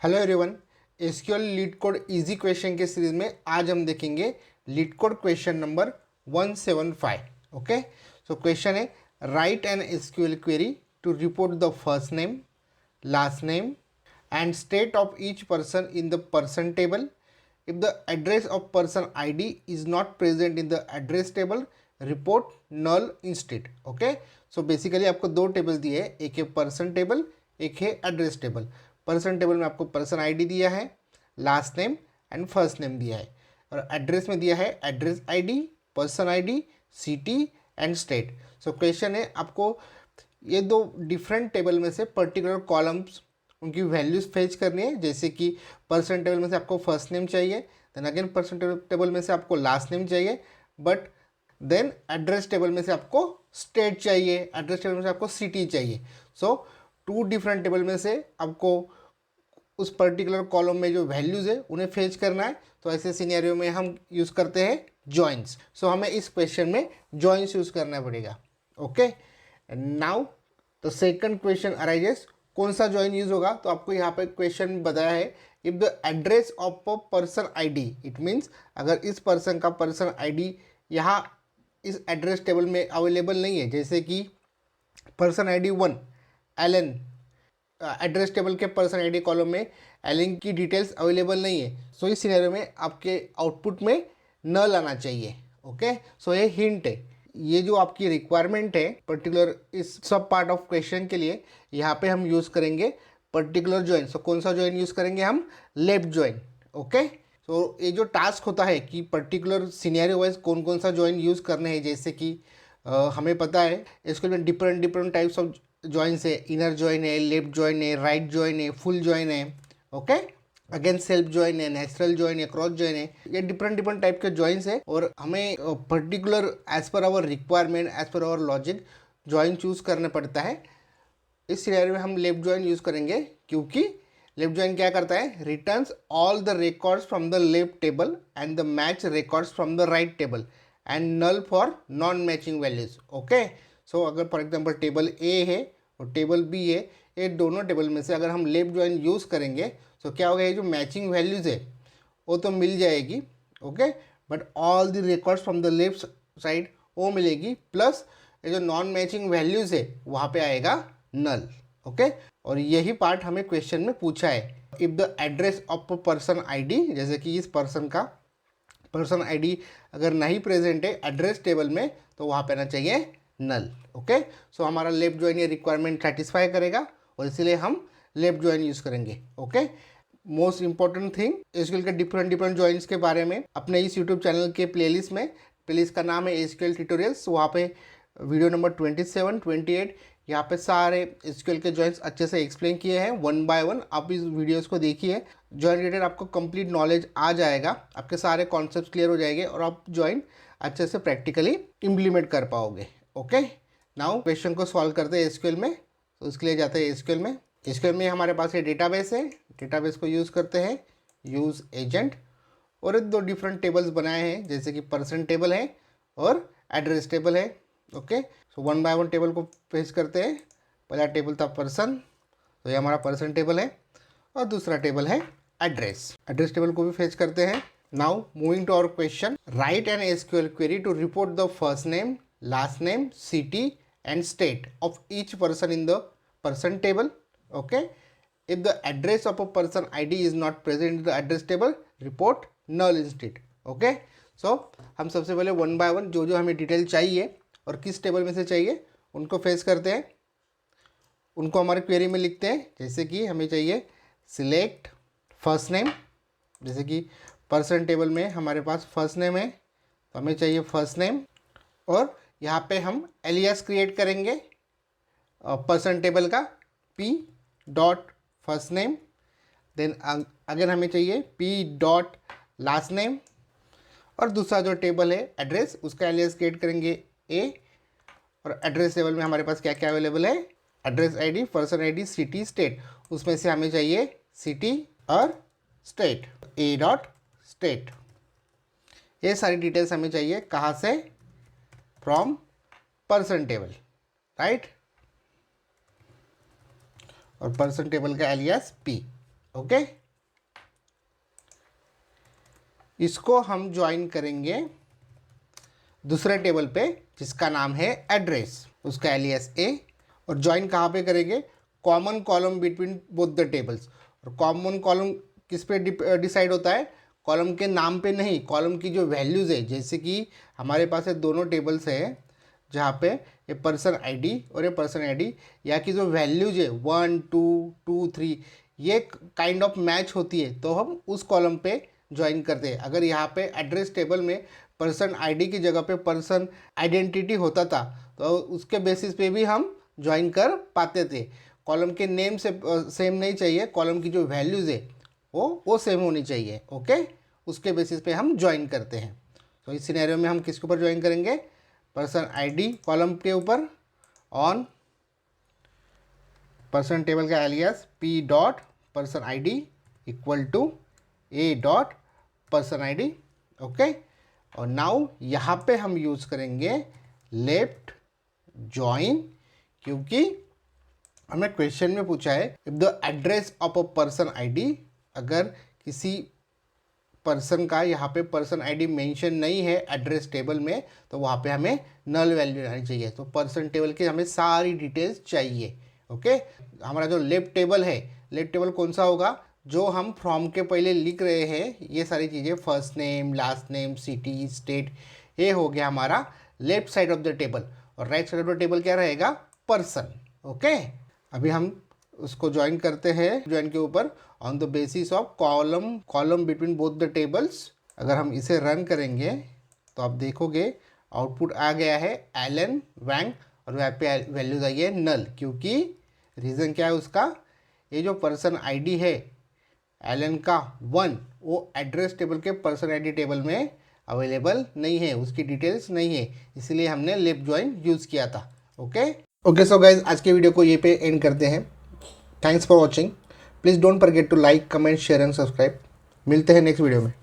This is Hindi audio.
Hello everyone. SQL LeetCode easy question के सीरीज में आज हम देखेंगे LeetCode question number 175। Okay, so question है write an SQL query to report the first name, last name and state of each person in the person table if the address of person ID is not present in the address table, report null instead. Okay, so basically आपको दो टेबल दिए हैं, एक है पर्सन टेबल, एक है एड्रेस टेबल। पर्सन टेबल में आपको पर्सन आईडी दिया है, last name and first name दिया है, और एड्रेस में दिया है address ID, person ID, city and state. So question है आपको ये दो डिफरेंट टेबल में से पर्टिकुलर कॉलम्स उनकी वैल्यूज़ फेच करनी है। जैसे कि पर्सन टेबल में से आपको फर्स्ट नेम चाहिए, देन अगेन पर्सन टेबल में से आपको लास्ट नेम चाहिए, बट देन एड्रेस टेबल में से आपको स्टेट चाहिए, एड्रेस टेबल में से आपको सिटी चाहिए। सो टू डिफरेंट टेबल में से आपको उस पर्टिकुलर कॉलम में जो वैल्यूज़ है उन्हें फेच करना है। तो ऐसे सिनेरियो में हम यूज़ करते हैं जॉइंस। सो हमें इस क्वेश्चन में जॉइंस यूज़ करना पड़ेगा। Okay, now the second question arises, कौन सा जॉइन यूज होगा? तो आपको यहाँ पे क्वेश्चन बताया है if the address of a person ID, it means अगर इस पर्सन का पर्सन आईडी यहाँ इस एड्रेस टेबल में अवेलेबल नहीं है, जैसे कि person ID 1 Alan, address table के पर्सन आईडी कॉलम में एलन की डिटेल्स अवेलेबल नहीं है, सो इस सिनेरियो में आपके आउटपुट में नल आना चाहिए। ओके, सो ये हिंट है, ये जो आपकी रिक्वायरमेंट है पर्टिकुलर इस सब पार्ट ऑफ क्वेश्चन के लिए, यहाँ पे हम यूज़ करेंगे पर्टिकुलर जॉइन। सो कौन सा जॉइन यूज़ करेंगे हम? Left join. ओके, सो ये जो टास्क होता है कि पर्टिकुलर सिनेरियो वाइज कौन कौन सा जॉइन यूज़ करने हैं, जैसे कि हमें पता है इसके में डिफरेंट टाइप्स ऑफ जॉइंस है, इनर जॉइन है, लेफ्ट जॉइन है, राइट जॉइन है, फुल जॉइन है। ओके, अगेन सेल्फ जॉइन है, नेचुरल जॉइन है, क्रॉस जॉइन है, ये डिफरेंट टाइप के जॉइंस है, और हमें पर्टिकुलर एज पर आवर रिक्वायरमेंट, एज पर आवर लॉजिक जॉइन चूज करना पड़ता है। इस सिनेरियो में हम लेफ्ट जॉइन यूज करेंगे, क्योंकि लेफ्ट जॉइन क्या करता है? Returns all the records from the left table and the match records from the right table and null for non matching values. Okay, so अगर फॉर एग्जाम्पल टेबल ए है और टेबल बी है, ये दोनों टेबल में से अगर हम लेफ्ट जॉइन यूज़ करेंगे तो क्या होगा? ये जो मैचिंग वैल्यूज़ है वो तो मिल जाएगी, okay, but all the records from the left side वो मिलेगी, प्लस ये जो नॉन मैचिंग वैल्यूज़ है वहाँ पे आएगा नल। ओके, और यही पार्ट हमें क्वेश्चन में पूछा है, if the address of person ID, जैसे कि इस पर्सन का पर्सन आईडी अगर नहीं प्रेजेंट है एड्रेस टेबल में तो वहाँ पे आना चाहिए नल। ओके, सो हमारा लेफ्ट जॉइन ये रिक्वायरमेंट सेटिस्फाई करेगा और इसीलिए हम लेफ्ट जॉइन यूज़ करेंगे। Okay, most important thing, SQL के डिफरेंट जॉइंस के बारे में अपने इस यूट्यूब चैनल के प्लेलिस्ट में, प्लेलिस्ट का नाम है एसक्यूएल ट्यूटोरियल्स, वहाँ पे वीडियो नंबर 27, 28, यहाँ पे सारे एसक्यूएल के जॉइंस अच्छे से एक्सप्लेन किए हैं 1 बाय 1। आप इस वीडियोस को देखिए, जॉइन रिलेटेड आपको कंप्लीट नॉलेज आ जाएगा, आपके सारे कॉन्सेप्ट क्लियर हो जाएंगे और आप जॉइन अच्छे से प्रैक्टिकली इम्प्लीमेंट कर पाओगे। ओके, नाउ क्वेश्चन को सॉल्व करते हैं एसक्यूएल में। तो उसके लिए जाते हैं एसक्यूएल में। एसक्यूएल में हमारे पास ये डेटाबेस है, डेटाबेस को यूज़ करते हैं यूज़ एजेंट, और दो डिफरेंट टेबल्स बनाए हैं, जैसे कि पर्सन टेबल है और एड्रेस टेबल है। ओके, सो 1 बाय 1 टेबल को फेच करते हैं। पहला टेबल था पर्सन, तो ये हमारा पर्सन टेबल है, और दूसरा टेबल है एड्रेस, एड्रेस टेबल को भी फेच करते हैं। Now moving to our question, write an SQL query to report the first name, last name, city and state of each person in the person table. Okay, if the address of a person ID is not present in the address table, report null instead. Okay, so हम सबसे पहले 1 बाय 1 जो हमें डिटेल चाहिए और किस टेबल में से चाहिए उनको फेस करते हैं, उनको हमारे क्वेरी में लिखते हैं। जैसे कि हमें चाहिए सिलेक्ट फर्स्ट नेम, जैसे कि पर्सन टेबल में हमारे पास फर्स्ट नेम है, तो हमें चाहिए फर्स्ट नेम, और यहाँ पे हम एलियास क्रिएट करेंगे पर्सन टेबल का, p dot first name, then अगर हमें चाहिए p डॉट लास्ट नेम, और दूसरा जो टेबल है एड्रेस, उसका एलियास क्रिएट करेंगे a, और एड्रेस टेबल में हमारे पास क्या क्या अवेलेबल है? Address ID, person ID, city, state, उसमें से हमें चाहिए सिटी और स्टेट, a डॉट स्टेट। ये सारी डिटेल्स हमें चाहिए कहाँ से? फ्रॉम पर्सन टेबल, राइट, और पर्सन टेबल का एलियास p। ओके। इसको हम ज्वाइन करेंगे दूसरे टेबल पे जिसका नाम है एड्रेस, उसका एलियास ए, और ज्वाइन कहाँ पे करेंगे, common column between both the tables. और कॉमन कॉलम किस पे डिसाइड होता है, कॉलम के नाम पे नहीं, कॉलम की जो वैल्यूज़ है, जैसे कि हमारे पास ये दोनों टेबल्स हैं जहाँ पे ये पर्सन आईडी और ये पर्सन आईडी, या की जो वैल्यूज है 1 2 2 3 ये काइंड ऑफ मैच होती है तो हम उस कॉलम पे ज्वाइन करते हैं। अगर यहाँ पे एड्रेस टेबल में पर्सन आईडी की जगह पे पर्सन आइडेंटिटी होता था तो उसके बेसिस पे भी हम ज्वाइन कर पाते थे। कॉलम के नेम से सेम नहीं चाहिए, कॉलम की जो वैल्यूज़ है वो सेम होनी चाहिए। ओके, उसके बेसिस पे हम ज्वाइन करते हैं। तो इस सिनेरियो में हम किसके ऊपर ज्वाइन करेंगे, पर्सन आईडी कॉलम के ऊपर ऑन पर्सन टेबल का alias P dot person ID equal to A dot person ID. Okay, और नाउ यहाँ पे हम यूज़ करेंगे लेफ्ट ज्वाइन, क्योंकि हमें क्वेश्चन में पूछा है if the address of a person ID, अगर किसी पर्सन का यहाँ पे पर्सन आईडी मेंशन नहीं है एड्रेस टेबल में तो वहाँ पे हमें नल वैल्यू आनी चाहिए। तो पर्सन टेबल की हमें सारी डिटेल्स चाहिए। ओके, हमारा जो लेफ्ट टेबल है, लेफ्ट टेबल कौन सा होगा, जो हम फ्रॉम के पहले लिख रहे हैं ये सारी चीज़ें, first name, last name, city, state, ये हो गया हमारा left side of the table. और right side of the table क्या रहेगा, पर्सन। ओके, अभी हम उसको ज्वाइन करते हैं, ज्वाइन के ऊपर on the basis of column between both the tables. अगर हम इसे रन करेंगे तो आप देखोगे आउटपुट आ गया है एलन वैंग, और यहाँ पे वैल्यूज आई है नल, क्योंकि रीज़न क्या है उसका, ये जो पर्सन आईडी है एलन का 1 वो एड्रेस टेबल के पर्सन आईडी टेबल में अवेलेबल नहीं है, उसकी डिटेल्स नहीं है, इसलिए हमने लेफ्ट ज्वाइन यूज़ किया था। ओके सो गाइज, आज के वीडियो को ये पे एंड करते हैं। Thanks for watching. Please don't forget to like, comment, share and subscribe. मिलते हैं नेक्स्ट वीडियो में।